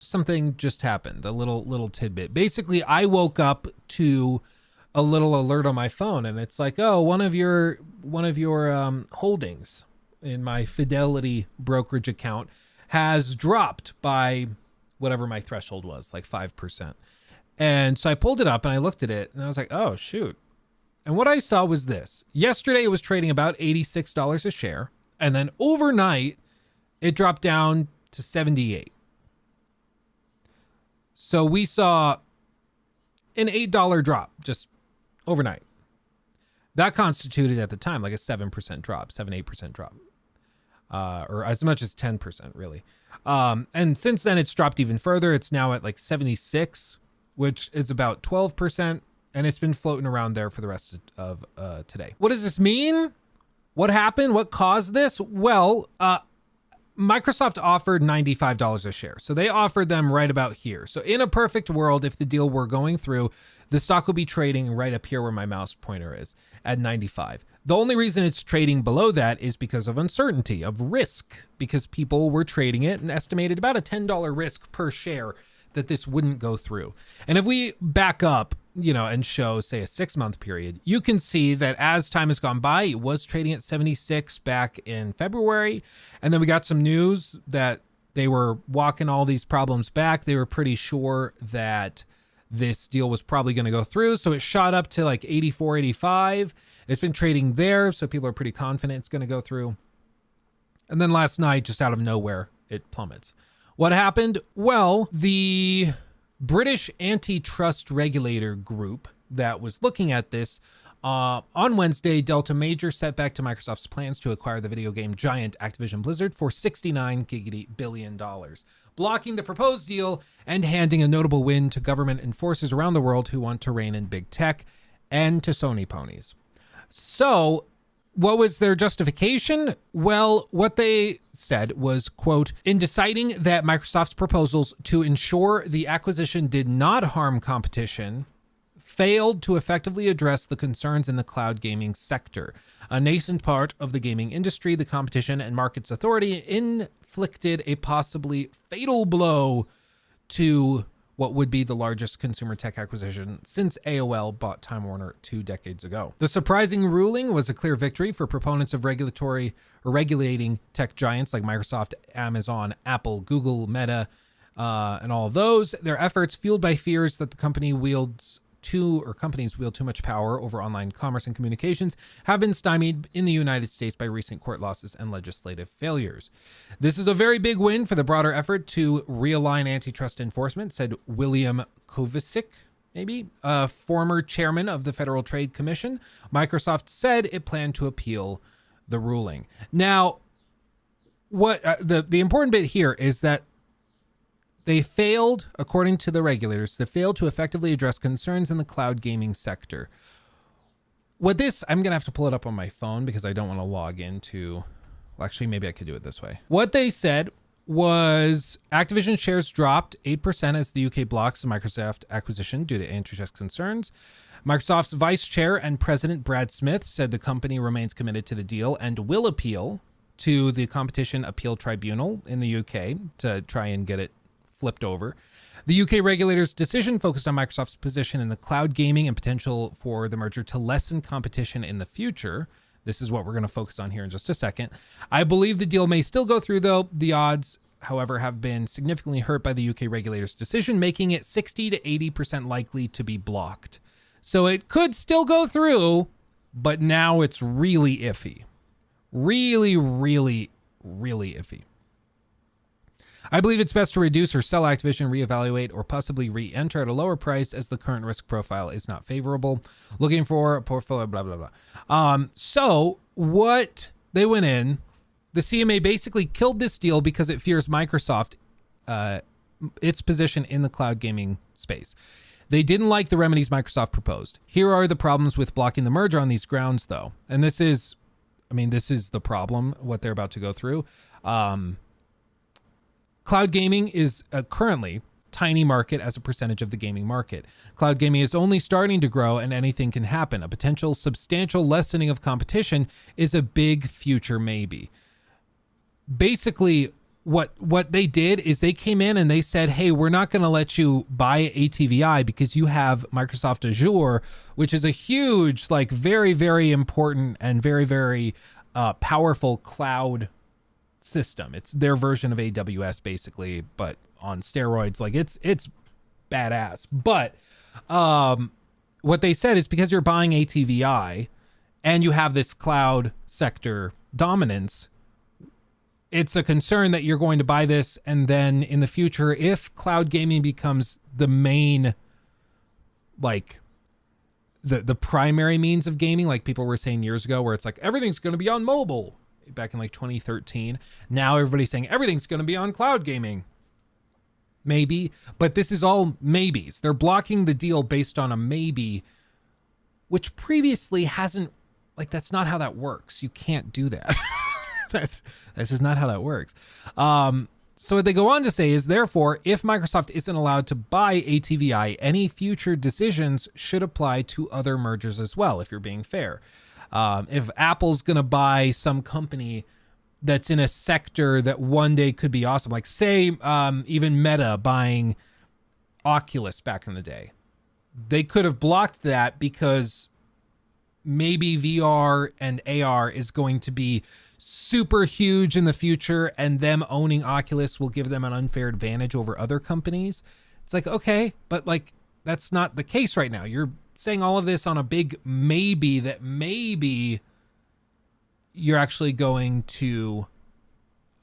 something just happened, a little tidbit. Basically, I woke up to a little alert on my phone, and it's like, oh, one of your holdings in my Fidelity brokerage account has dropped by whatever my threshold was, like 5%. And so I pulled it up and I looked at it and I was like, oh, shoot. And what I saw was this. Yesterday, it was trading about $86 a share. And then overnight, it dropped down to 78. So we saw an $8 drop just overnight. That constituted at the time like a 7% drop, 8% drop. Or as much as 10%, really. And since then, it's dropped even further. It's now at like 76, which is about 12%. And it's been floating around there for the rest of today. What does this mean? What happened? What caused this? Well, Microsoft offered $95 a share. So they offered them right about here. So in a perfect world, if the deal were going through, the stock would be trading right up here where my mouse pointer is at 95. The only reason it's trading below that is because of uncertainty, of risk, because people were trading it and estimated about a $10 risk per share that this wouldn't go through. And if we back up, and show, say, a 6-month period, you can see that as time has gone by, it was trading at 76 back in February. And then we got some news that they were walking all these problems back. They were pretty sure that this deal was probably going to go through. So it shot up to like 84, 85. It's been trading there. So people are pretty confident it's going to go through. And then last night, just out of nowhere, it plummets. What happened? Well, the British antitrust regulator group that was looking at this on Wednesday dealt a major setback to Microsoft's plans to acquire the video game giant Activision Blizzard for $69 billion, blocking the proposed deal and handing a notable win to government enforcers around the world who want to rein in big tech and to Sony ponies. So what was their justification? Well, what they said was, quote, in deciding that Microsoft's proposals to ensure the acquisition did not harm competition failed to effectively address the concerns in the cloud gaming sector. A nascent part of the gaming industry, the Competition and Markets Authority inflicted a possibly fatal blow to what would be the largest consumer tech acquisition since AOL bought Time Warner 2 decades ago. The surprising ruling was a clear victory for proponents of regulatory or regulating tech giants like Microsoft, Amazon, Apple, Google, Meta, and all of those. Their efforts, fueled by fears that the companies wield too much power over online commerce and communications, have been stymied in the United States by recent court losses and legislative failures. This is a very big win for the broader effort to realign antitrust enforcement, said William Kovacic, a former chairman of the Federal Trade Commission. Microsoft said it planned to appeal the ruling. Now, what the important bit here is that they failed, according to the regulators, to effectively address concerns in the cloud gaming sector. I'm going to have to pull it up on my phone because I don't want to log into, well, actually, maybe I could do it this way. What they said was Activision shares dropped 8% as the UK blocks the Microsoft acquisition due to antitrust concerns. Microsoft's vice chair and president, Brad Smith, said the company remains committed to the deal and will appeal to the Competition Appeal Tribunal in the UK to try and get it flipped over. The UK regulator's decision focused on Microsoft's position in the cloud gaming and potential for the merger to lessen competition in the future. This is what we're going to focus on here in just a second. I believe the deal may still go through, though. The odds, however, have been significantly hurt by the UK regulator's decision, making it 60 to 80% likely to be blocked. So it could still go through, but now it's really iffy. Really, really, really iffy. I believe it's best to reduce or sell Activision, reevaluate, or possibly re-enter at a lower price as the current risk profile is not favorable. Looking for a portfolio, blah, blah, blah. So what they went in, the CMA basically killed this deal because it fears Microsoft, its position in the cloud gaming space. They didn't like the remedies Microsoft proposed. Here are the problems with blocking the merger on these grounds, though. And this is the problem, what they're about to go through. Cloud gaming is currently tiny market as a percentage of the gaming market. Cloud gaming is only starting to grow and anything can happen. A potential substantial lessening of competition is a big future maybe. Basically, what they did is they came in and they said, hey, we're not going to let you buy ATVI because you have Microsoft Azure, which is a huge, like very, very important and very, very powerful cloud system. It's their version of AWS basically, but on steroids. Like it's badass. But what they said is because you're buying ATVI and you have this cloud sector dominance, it's a concern that you're going to buy this, and then in the future, if cloud gaming becomes the main, like the primary means of gaming, like people were saying years ago, where it's like everything's going to be on mobile back in like 2013. Now everybody's saying everything's going to be on cloud gaming. Maybe, but this is all maybes. They're blocking the deal based on a maybe, which previously hasn't, like, that's not how that works. You can't do that. That's just not how that works. So what they go on to say is, therefore, if Microsoft isn't allowed to buy ATVI, any future decisions should apply to other mergers as well, if you're being fair. If Apple's going to buy some company that's in a sector that one day could be awesome, like say even Meta buying Oculus back in the day, they could have blocked that because maybe VR and AR is going to be super huge in the future, and them owning Oculus will give them an unfair advantage over other companies. It's like, okay, but like that's not the case right now. You're saying all of this on a big maybe that maybe you're actually going to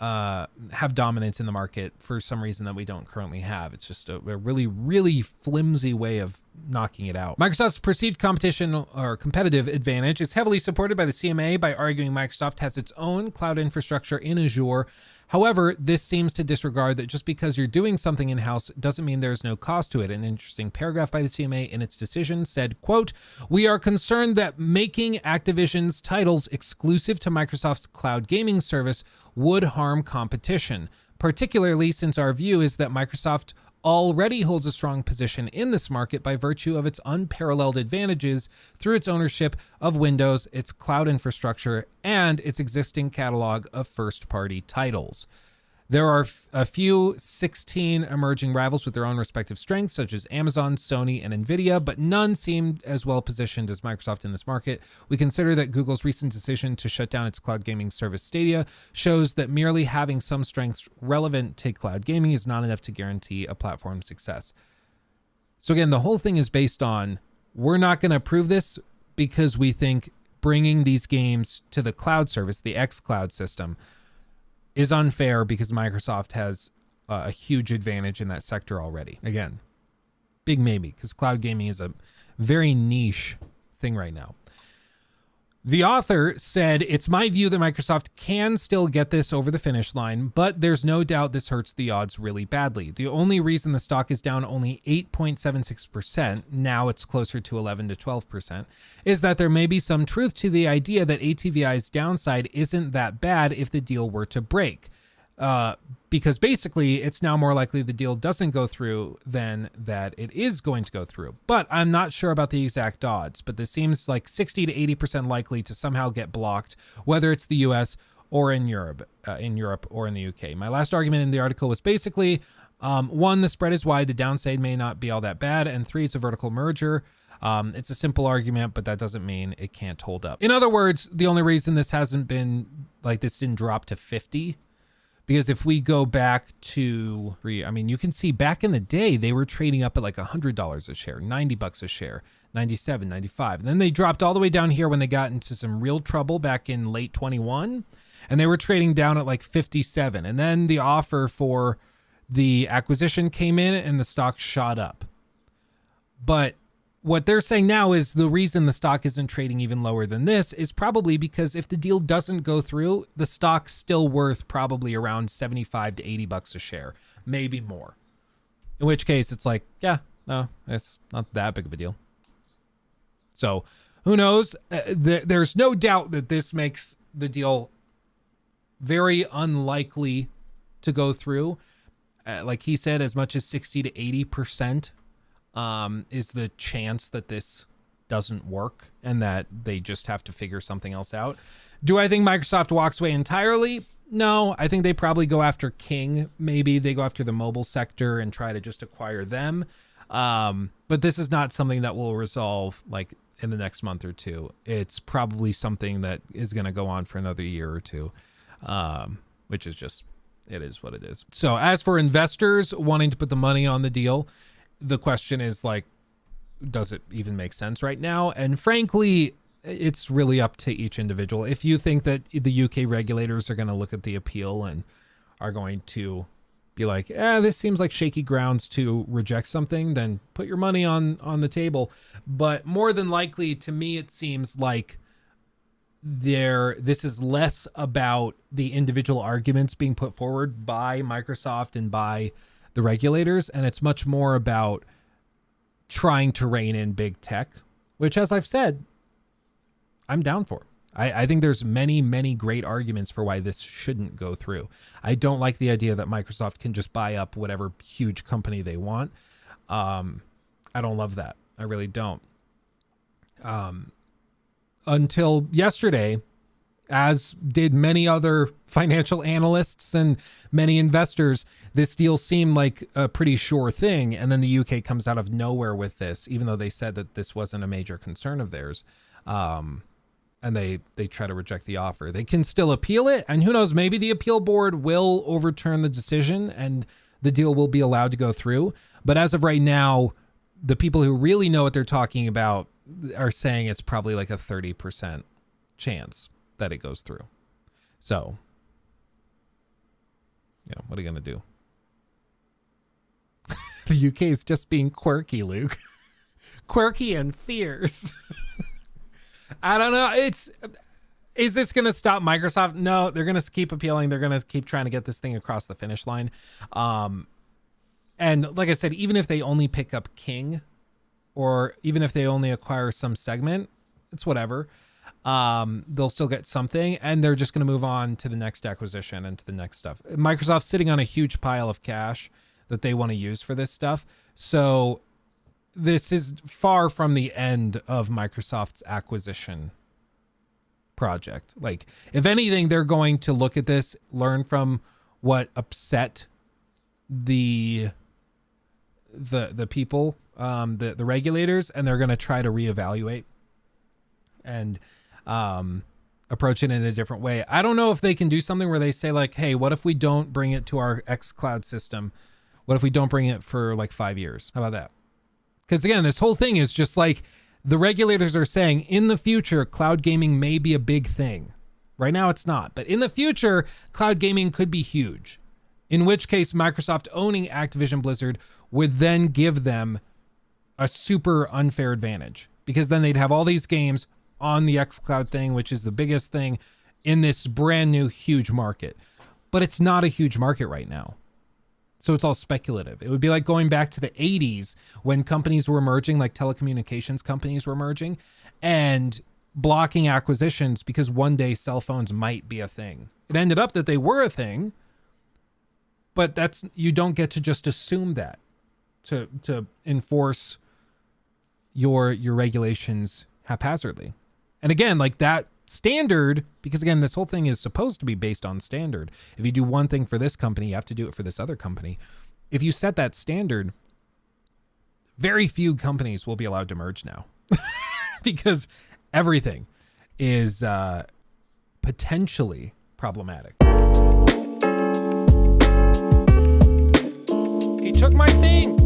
have dominance in the market for some reason that we don't currently have. It's just a really, really flimsy way of knocking it out. Microsoft's perceived competition or competitive advantage is heavily supported by the CMA by arguing Microsoft has its own cloud infrastructure in Azure. However, this seems to disregard that just because you're doing something in-house doesn't mean there's no cost to it. An interesting paragraph by the CMA in its decision said, quote, "We are concerned that making Activision's titles exclusive to Microsoft's cloud gaming service would harm competition, particularly since our view is that Microsoft already holds a strong position in this market by virtue of its unparalleled advantages through its ownership of Windows, its cloud infrastructure, and its existing catalog of first-party titles. There are a few 16 emerging rivals with their own respective strengths, such as Amazon, Sony, and Nvidia, but none seem as well positioned as Microsoft in this market. We consider that Google's recent decision to shut down its cloud gaming service Stadia shows that merely having some strengths relevant to cloud gaming is not enough to guarantee a platform's success." So again, the whole thing is based on, we're not going to approve this because we think bringing these games to the cloud service, the xCloud system, is unfair because Microsoft has a huge advantage in that sector already. Again, big maybe, because cloud gaming is a very niche thing right now. The author said, "It's my view that Microsoft can still get this over the finish line, but there's no doubt this hurts the odds really badly. The only reason the stock is down only 8.76%, now it's closer to 11 to 12%, is that there may be some truth to the idea that ATVI's downside isn't that bad if the deal were to break. Because basically it's now more likely the deal doesn't go through than that it is going to go through. But I'm not sure about the exact odds, but this seems like 60 to 80% likely to somehow get blocked, whether it's the US or in Europe or in the UK. My last argument in the article was basically, 1, the spread is wide, the downside may not be all that bad, and 3, it's a vertical merger. It's a simple argument, but that doesn't mean it can't hold up." In other words, the only reason this hasn't been, like, this didn't drop to 50, because if we go back to, I mean, you can see back in the day, they were trading up at like $100 a share, $90 a share, 97, 95. And then they dropped all the way down here when they got into some real trouble back in late 21. And they were trading down at like 57. And then the offer for the acquisition came in and the stock shot up. But what they're saying now is the reason the stock isn't trading even lower than this is probably because if the deal doesn't go through, the stock's still worth probably around 75 to $80 a share, maybe more. In which case it's like, yeah, no, it's not that big of a deal. So who knows? There's no doubt that this makes the deal very unlikely to go through. Like he said, as much as 60 to 80% is the chance that this doesn't work and that they just have to figure something else out. Do I think Microsoft walks away entirely? No, I think they probably go after King. Maybe they go after the mobile sector and try to just acquire them. But this is not something that will resolve like in the next month or two. It's probably something that is going to go on for another year or two, which is just, it is what it is. So as for investors wanting to put the money on the deal, the question is like, does it even make sense right now? And frankly, it's really up to each individual. If you think that the UK regulators are going to look at the appeal and are going to be like, this seems like shaky grounds to reject something, then put your money on the table. But more than likely, to me, it seems like this is less about the individual arguments being put forward by Microsoft and by the regulators, and it's much more about trying to rein in big tech, which, as I've said, I'm down for. I think there's many, many great arguments for why this shouldn't go through. I don't like the idea that Microsoft can just buy up whatever huge company they want. I don't love that. I really don't. Until yesterday, as did many other financial analysts and many investors, this deal seemed like a pretty sure thing. And then the UK comes out of nowhere with this, even though they said that this wasn't a major concern of theirs. And they try to reject the offer. They can still appeal it, and who knows, maybe the appeal board will overturn the decision and the deal will be allowed to go through. But as of right now, the people who really know what they're talking about are saying it's probably like a 30% chance that it goes through. So, what are you going to do? The UK is just being quirky, Luke. Quirky and fierce. I don't know. Is this going to stop Microsoft? No, they're going to keep appealing. They're going to keep trying to get this thing across the finish line. And like I said, even if they only pick up King, or even if they only acquire some segment, it's whatever. They'll still get something, and they're just going to move on to the next acquisition and to the next stuff. Microsoft's sitting on a huge pile of cash that they want to use for this stuff. So this is far from the end of Microsoft's acquisition project. Like, if anything, they're going to look at this, learn from what upset the people, the regulators, and they're going to try to reevaluate and approach it in a different way. I don't know if they can do something where they say like, hey, what if we don't bring it to our xCloud system? What if we don't bring it for like 5 years? How about that? Because again, this whole thing is just like the regulators are saying in the future, cloud gaming may be a big thing. Right now it's not, but in the future, cloud gaming could be huge. In which case, Microsoft owning Activision Blizzard would then give them a super unfair advantage, because then they'd have all these games on the xCloud thing, which is the biggest thing in this brand new huge market. But it's not a huge market right now. So it's all speculative. It would be like going back to the 80s when companies were emerging, like telecommunications companies were emerging, and blocking acquisitions because one day cell phones might be a thing. It ended up that they were a thing, but you don't get to just assume that to enforce your regulations haphazardly. And again, like that standard, because again, this whole thing is supposed to be based on standard. If you do one thing for this company, you have to do it for this other company. If you set that standard, very few companies will be allowed to merge now because everything is potentially problematic. He took my thing.